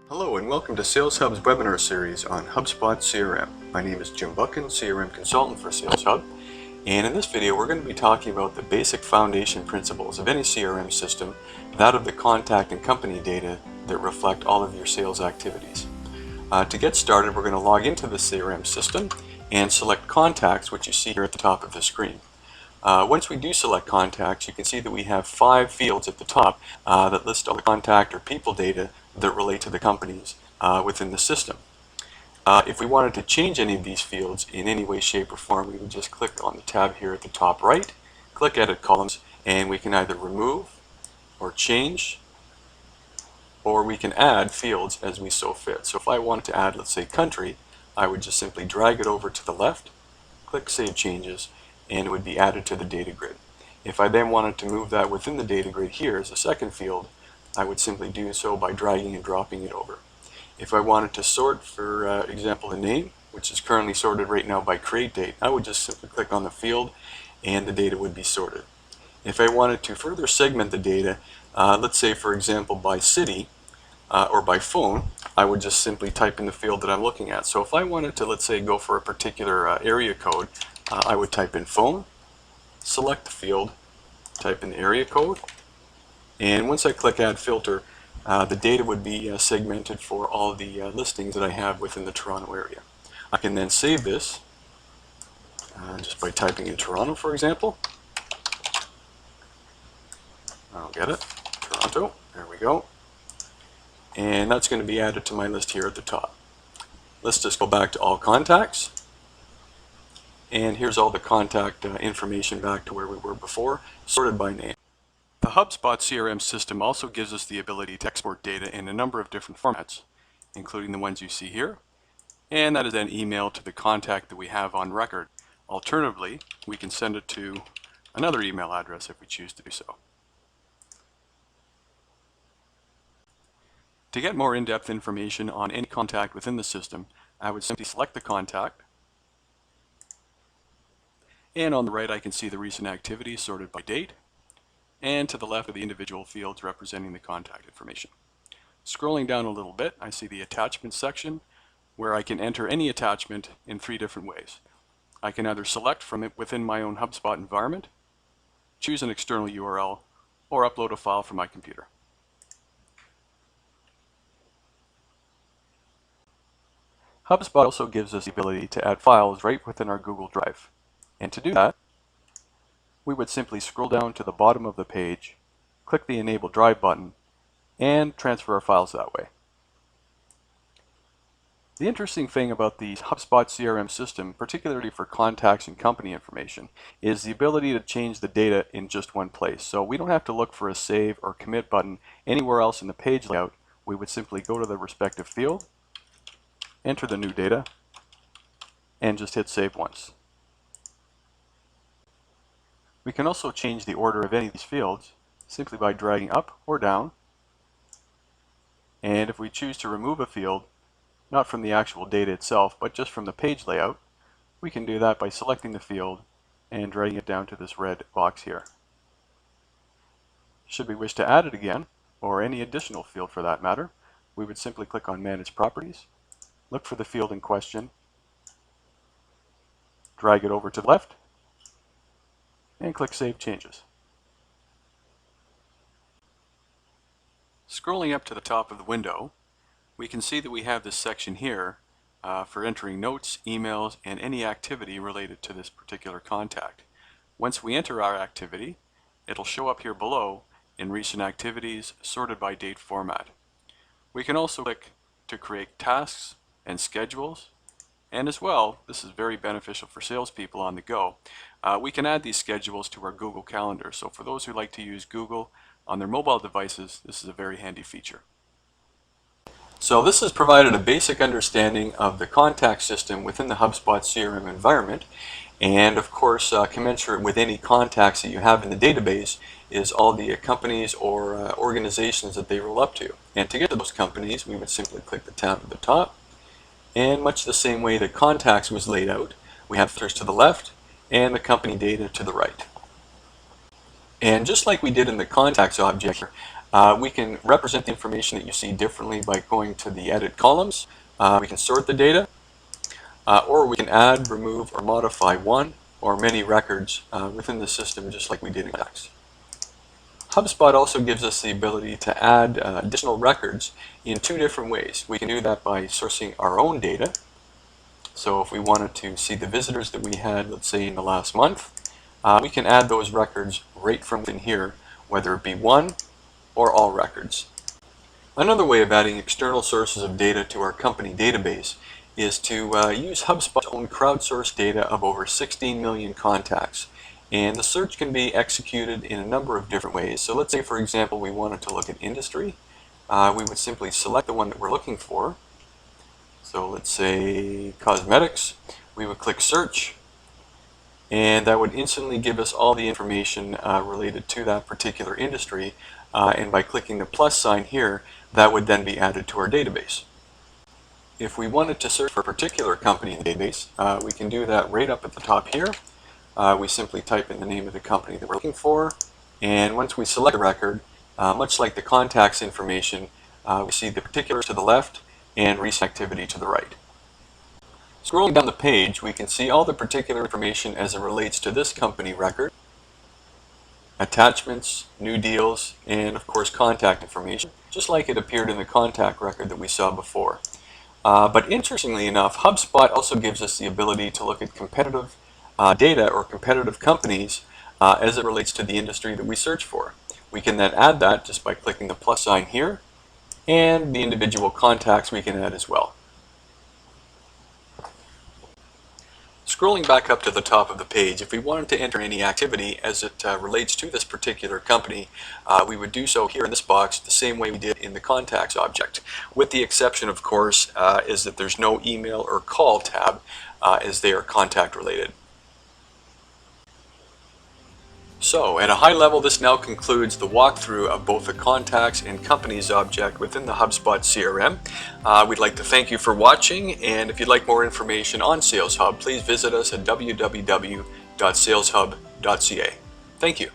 Hello and welcome to SalesHub's webinar series on Hubspot CRM. My name is Jim Buchan, CRM consultant for SalesHub, and in this video we're going to be talking about the basic foundation principles of any CRM system, that of the contact and company data that reflect all of your sales activities. To get started, we're going to log into the CRM system and select contacts, which you see here at the top of the screen. Once we do select contacts, you can see that we have 5 fields at the top that list all the contact or people data that relate to the companies within the system. If we wanted to change any of these fields in any way, shape, or form, we would just click on the tab here at the top right, click Edit Columns, and we can either remove or change, or we can add fields as we so fit. So if I wanted to add, let's say, country, I would just simply drag it over to the left, click Save Changes, and it would be added to the data grid. If I then wanted to move that within the data grid here as a second field, I would simply do so by dragging and dropping it over. If I wanted to sort, for example, the name, which is currently sorted right now by create date, I would just simply click on the field and the data would be sorted. If I wanted to further segment the data, let's say for example by city or by phone, I would just simply type in the field that I'm looking at. So if I wanted to, let's say, go for a particular area code, I would type in phone, select the field, type in the area code, and once I click Add Filter, the data would be segmented for all the listings that I have within the Toronto area. I can then save this just by typing in Toronto, for example. I'll get it, Toronto, there we go. And that's going to be added to my list here at the top. Let's just go back to all contacts. And here's all the contact information back to where we were before, sorted by name. The Hubspot CRM system also gives us the ability to export data in a number of different formats, including the ones you see here, and that is then emailed to the contact that we have on record. Alternatively, we can send it to another email address if we choose to do so. To get more in-depth information on any contact within the system, I would simply select the contact, and on the right I can see the recent activities sorted by date, and to the left are the individual fields representing the contact information. Scrolling down a little bit, I see the attachment section where I can enter any attachment in 3 different ways. I can either select from it within my own HubSpot environment, choose an external URL, or upload a file from my computer. HubSpot also gives us the ability to add files right within our Google Drive. And to do that, we would simply scroll down to the bottom of the page, click the Enable Drive button, and transfer our files that way. The interesting thing about the HubSpot CRM system, particularly for contacts and company information, is the ability to change the data in just one place. So we don't have to look for a Save or Commit button anywhere else in the page layout. We would simply go to the respective field, enter the new data, and just hit Save once. We can also change the order of any of these fields simply by dragging up or down. And if we choose to remove a field, not from the actual data itself, but just from the page layout, we can do that by selecting the field and dragging it down to this red box here. Should we wish to add it again, or any additional field for that matter, we would simply click on Manage Properties, look for the field in question, drag it over to the left, and click Save Changes. Scrolling up to the top of the window, we can see that we have this section here for entering notes, emails, and any activity related to this particular contact. Once we enter our activity, it'll show up here below in Recent Activities, sorted by date format. We can also click to create tasks and schedules, and as well, this is very beneficial for salespeople on the go, we can add these schedules to our Google Calendar. So for those who like to use Google on their mobile devices, this is a very handy feature. So this has provided a basic understanding of the contact system within the HubSpot CRM environment. And of course, commensurate with any contacts that you have in the database is all the companies or organizations that they roll up to. And to get to those companies, we would simply click the tab at the top. And much the same way the contacts was laid out, we have filters to the left and the company data to the right. And just like we did in the contacts object here, We can represent the information that you see differently by going to the edit columns. We can sort the data, or we can add, remove, or modify one or many records within the system, just like we did in contacts. HubSpot also gives us the ability to add additional records in two different ways. We can do that by sourcing our own data. So if we wanted to see the visitors that we had, let's say in the last month, we can add those records right from within here, whether it be one or all records. Another way of adding external sources of data to our company database is to use HubSpot's own crowdsourced data of over 16 million contacts. And the search can be executed in a number of different ways. So let's say, for example, we wanted to look at industry. We would simply select the one that we're looking for. So let's say cosmetics. We would click search, and that would instantly give us all the information related to that particular industry. And by clicking the plus sign here, that would then be added to our database. If we wanted to search for a particular company in the database, we can do that right up at the top here. We simply type in the name of the company that we're looking for, and once we select a record, much like the contacts information, we see the particulars to the left and recent activity to the right. Scrolling down the page, we can see all the particular information as it relates to this company record, attachments, new deals, and of course contact information, just like it appeared in the contact record that we saw before. But interestingly enough, HubSpot also gives us the ability to look at competitive data or competitive companies as it relates to the industry that we search for. We can then add that just by clicking the plus sign here, and the individual contacts we can add as well. Scrolling back up to the top of the page, if we wanted to enter any activity as it relates to this particular company, we would do so here in this box the same way we did in the contacts object, with the exception, of course, is that there's no email or call tab as they are contact related. So, at a high level, this now concludes the walkthrough of both the contacts and companies object within the HubSpot CRM. We'd like to thank you for watching, and if you'd like more information on Sales Hub, please visit us at www.saleshub.ca. Thank you.